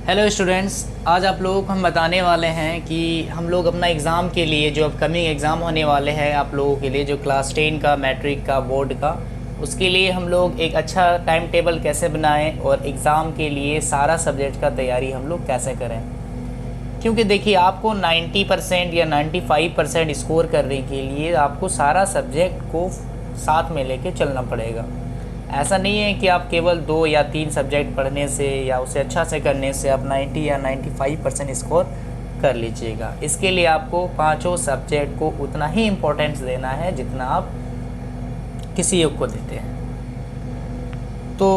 Hello students, आज आप लोगों को हम बताने वाले हैं कि हम लोग अपना एग्ज़ाम के लिए जो अपकमिंग एग्ज़ाम होने वाले हैं आप लोगों के लिए, जो क्लास 10 का, मैट्रिक का, बोर्ड का, उसके लिए हम लोग एक अच्छा टाइम टेबल कैसे बनाएं और एग्ज़ाम के लिए सारा सब्जेक्ट का तैयारी हम लोग कैसे करें। क्योंकि देखिए, आपको 90% या 95% स्कोर करने के लिए आपको सारा सब्जेक्ट को साथ में लेके चलना पड़ेगा। ऐसा नहीं है कि आप केवल 2 या 3 सब्जेक्ट पढ़ने से या उसे अच्छा से करने से आप 90 या 95% स्कोर कर लीजिएगा। इसके लिए आपको पांचों सब्जेक्ट को उतना ही इम्पोर्टेंस देना है जितना आप किसी एक को देते हैं। तो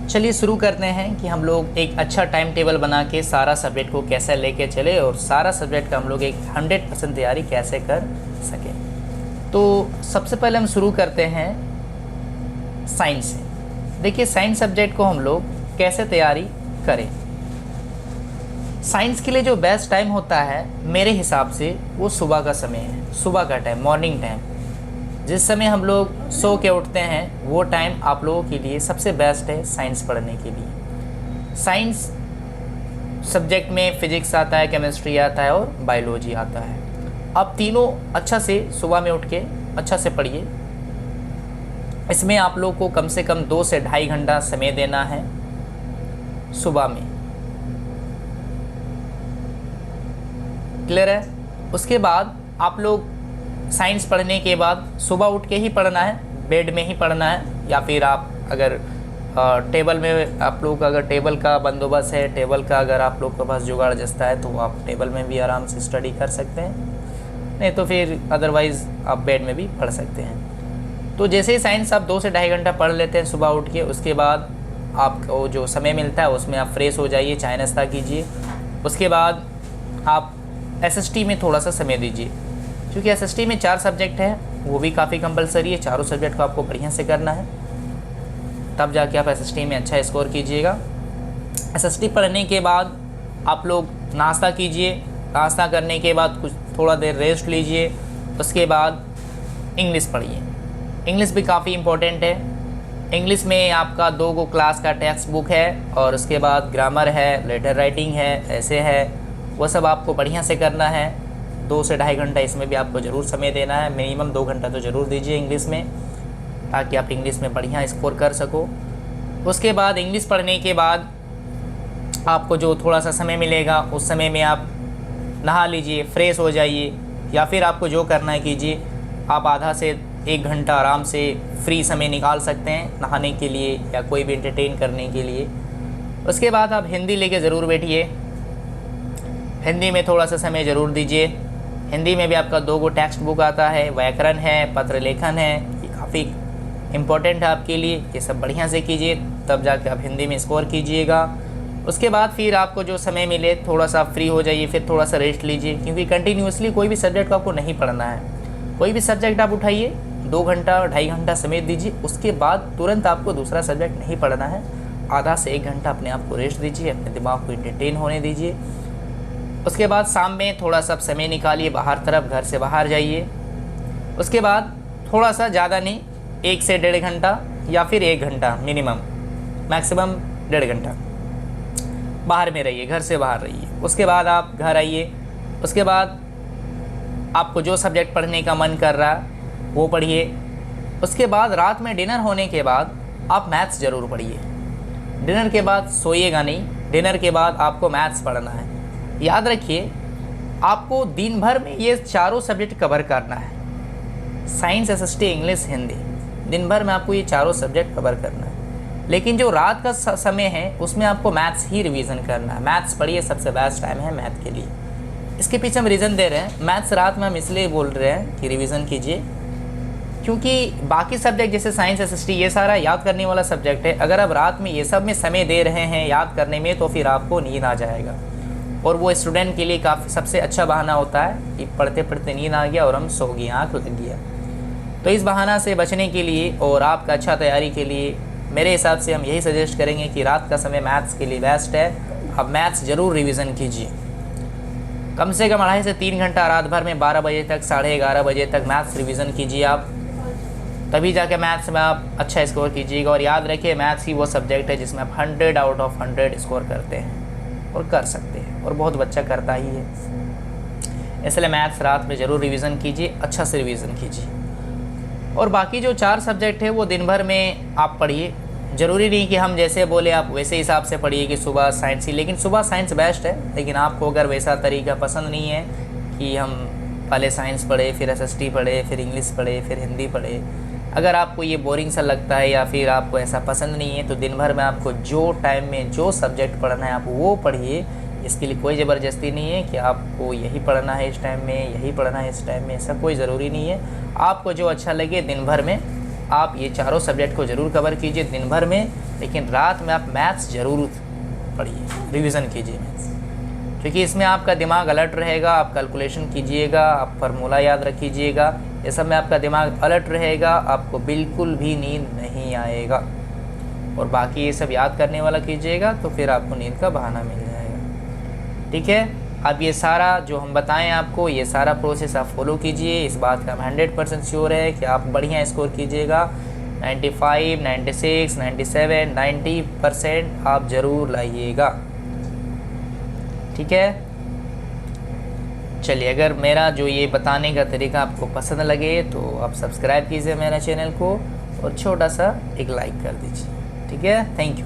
चलिए शुरू करते हैं कि हम लोग एक अच्छा टाइम टेबल बना के सारा सब्जेक्ट को कैसे लेके चले और सारा सब्जेक्ट का हम लोग एक 100% तैयारी कैसे कर सकें। तो सबसे पहले हम शुरू करते हैं साइंस से। देखिए, साइंस सब्जेक्ट को हम लोग कैसे तैयारी करें। साइंस के लिए जो बेस्ट टाइम होता है मेरे हिसाब से वो सुबह का समय है। सुबह का टाइम, मॉर्निंग टाइम, जिस समय हम लोग सो के उठते हैं वो टाइम आप लोगों के लिए सबसे बेस्ट है साइंस पढ़ने के लिए। साइंस सब्जेक्ट में फिजिक्स आता है, केमिस्ट्री आता है और बायोलॉजी आता है। आप तीनों अच्छा से सुबह में उठ के अच्छा से पढ़िए। इसमें आप लोग को कम से कम 2 से ढाई घंटा समय देना है सुबह में। क्लियर है? उसके बाद आप लोग साइंस पढ़ने के बाद सुबह उठ के ही पढ़ना है, बेड में ही पढ़ना है, या फिर आप अगर टेबल में, आप लोग का अगर टेबल का बंदोबस्त है, टेबल का अगर आप लोग के पास जुगाड़ जस्ता है तो आप टेबल में भी आराम से स्टडी कर सकते हैं, नहीं तो फिर अदरवाइज़ आप बेड में भी पढ़ सकते हैं। तो जैसे ही साइंस आप 2 से ढाई घंटा पढ़ लेते हैं सुबह उठ के, उसके बाद आपको जो समय मिलता है उसमें आप फ्रेश हो जाइए, चाय नाश्ता कीजिए। उसके बाद आप एसएसटी में थोड़ा सा समय दीजिए, क्योंकि एसएसटी में 4 सब्जेक्ट है, वो भी काफ़ी कंपलसरी है। चारों सब्जेक्ट को आपको बढ़िया से करना है, तब जाके आप एसएसटी में अच्छा स्कोर कीजिएगा। एसएसटी पढ़ने के बाद आप लोग नाश्ता कीजिए। नाश्ता करने के बाद कुछ थोड़ा देर रेस्ट लीजिए। उसके बाद इंग्लिश पढ़िए। इंग्लिश भी काफ़ी इम्पोर्टेंट है। इंग्लिश में आपका 2 क्लास का टेक्स्ट बुक है और उसके बाद ग्रामर है, लेटर राइटिंग है, ऐसे है, वो सब आपको बढ़िया से करना है। 2 से ढाई घंटा इसमें भी आपको ज़रूर समय देना है। मिनिमम 2 घंटा तो ज़रूर दीजिए इंग्लिश में, ताकि आप इंग्लिश में बढ़िया स्कोर कर सको। उसके बाद इंग्लिश पढ़ने के बाद आपको जो थोड़ा सा समय मिलेगा उस समय में आप नहा लीजिए, फ्रेश हो जाइए, या फिर आपको जो करना है कीजिए। आप आधा से 1 घंटा आराम से फ्री समय निकाल सकते हैं नहाने के लिए या कोई भी एंटरटेन करने के लिए। उसके बाद आप हिंदी लेके ज़रूर बैठिए। हिंदी में थोड़ा सा समय ज़रूर दीजिए। हिंदी में भी आपका 2 टेक्स्ट बुक आता है, व्याकरण है, पत्र लेखन है, ये काफ़ी इम्पोर्टेंट है आपके लिए। ये सब बढ़िया से कीजिए, तब जाके आप हिंदी में स्कोर कीजिएगा। उसके बाद फिर आपको जो समय मिले थोड़ा सा फ्री हो जाइए, फिर थोड़ा सा रेस्ट लीजिए, क्योंकि कंटिन्यूसली कोई भी सब्जेक्ट को आपको नहीं पढ़ना है। कोई भी सब्जेक्ट आप उठाइए, 2 घंटा ढाई घंटा समय दीजिए। उसके बाद तुरंत आपको दूसरा सब्जेक्ट नहीं पढ़ना है। आधा से 1 घंटा अपने आप को रेस्ट दीजिए, अपने दिमाग को एंटरटेन होने दीजिए। उसके बाद शाम में थोड़ा सा समय निकालिए, बाहर तरफ घर से बाहर जाइए। उसके बाद थोड़ा सा ज़्यादा नहीं, 1 से 1.5 घंटा या फिर 1 घंटा मिनिमम, मैक्सिमम 1.5 घंटा बाहर में रहिए, घर से बाहर रहिए। उसके बाद आप घर आइए। उसके बाद आपको जो सब्जेक्ट पढ़ने का मन कर रहा है वो पढ़िए। उसके बाद रात में डिनर होने के बाद आप मैथ्स ज़रूर पढ़िए। डिनर के बाद सोइएगा नहीं, डिनर के बाद आपको मैथ्स पढ़ना है। याद रखिए, आपको दिन भर में ये चारों सब्जेक्ट कवर करना है। साइंस, एसएसटी, इंग्लिश, हिंदी, दिन भर में आपको ये चारों सब्जेक्ट कवर करना है। लेकिन जो रात का समय है उसमें आपको मैथ्स ही रिवीजन करना है। मैथ्स पढ़िए, सबसे बेस्ट टाइम है मैथ के लिए। इसके पीछे हम रीज़न दे रहे हैं, मैथ्स रात में हम इसलिए बोल रहे हैं कि रिवीजन कीजिए, क्योंकि बाकी सब्जेक्ट जैसे साइंस, एसएसटी, ये सारा याद करने वाला सब्जेक्ट है। अगर आप रात में ये सब में समय दे रहे हैं याद करने में, तो फिर आपको नींद आ जाएगा, और वो स्टूडेंट के लिए काफ़ी सबसे अच्छा बहाना होता है कि पढ़ते पढ़ते नींद आ गया और हम सो गए, आँख लग गया। तो इस बहाना से बचने के लिए और आपका अच्छा तैयारी के लिए मेरे हिसाब से हम यही सजेस्ट करेंगे कि रात का समय मैथ्स के लिए बेस्ट है। आप मैथ्स ज़रूर रिवीजन कीजिए, कम से कम 2.5 से 3 घंटा रात भर में 12 बजे तक, 11:30 बजे तक मैथ्स रिवीजन कीजिए आप। तभी जाके मैथ्स में आप अच्छा स्कोर कीजिएगा। और याद रखिए, मैथ्स ही वो सब्जेक्ट है जिसमें आप 100 आउट ऑफ 100 स्कोर करते हैं। और कर सकते हैं, और बहुत बच्चा करता ही है। इसलिए मैथ्स रात में ज़रूर रिवीजन कीजिए, अच्छा से रिवीजन कीजिए। और बाकी जो 4 सब्जेक्ट है वो दिन भर में आप पढ़िए। ज़रूरी नहीं कि हम जैसे बोले आप वैसे हिसाब से पढ़िए कि सुबह साइंस ही, लेकिन सुबह साइंस बेस्ट है। लेकिन आपको अगर वैसा तरीका पसंद नहीं है कि हम पहले साइंस पढ़े, फिर एसएसटी पढ़े, फिर इंग्लिश पढ़े, फिर हिंदी पढ़े, अगर आपको ये बोरिंग सा लगता है या फिर आपको ऐसा पसंद नहीं है, तो दिन भर में आपको जो टाइम में जो सब्जेक्ट पढ़ना है आप वो पढ़िए। इसके लिए कोई ज़बरदस्ती नहीं है कि आपको यही पढ़ना है इस टाइम में, यही पढ़ना है इस टाइम में, ऐसा कोई ज़रूरी नहीं है। आपको जो अच्छा लगे दिन भर में आप ये चारों सब्जेक्ट को ज़रूर कवर कीजिए दिन भर में। लेकिन रात में आप मैथ्स ज़रूर पढ़िए, रिवीजन कीजिए मैथ्स, क्योंकि इसमें आपका दिमाग अलर्ट रहेगा। आप कैलकुलेशन कीजिएगा, आप फार्मूला याद रखिएगा, ये सब में आपका दिमाग अलर्ट रहेगा, आपको बिल्कुल भी नींद नहीं आएगा। और बाकी ये सब याद करने वाला कीजिएगा तो फिर आपको नींद का बहाना मिल जाएगा। ठीक है, अब ये सारा जो हम बताएं आपको, ये सारा प्रोसेस आप फॉलो कीजिए। इस बात का हम 100% श्योर है कि आप बढ़िया स्कोर कीजिएगा। 95, 96, 97, 90% आप ज़रूर लाइएगा। ठीक है, चलिए, अगर मेरा जो ये बताने का तरीका आपको पसंद लगे तो आप सब्सक्राइब कीजिए मेरे चैनल को और छोटा सा एक लाइक कर दीजिए। ठीक है, थैंक यू।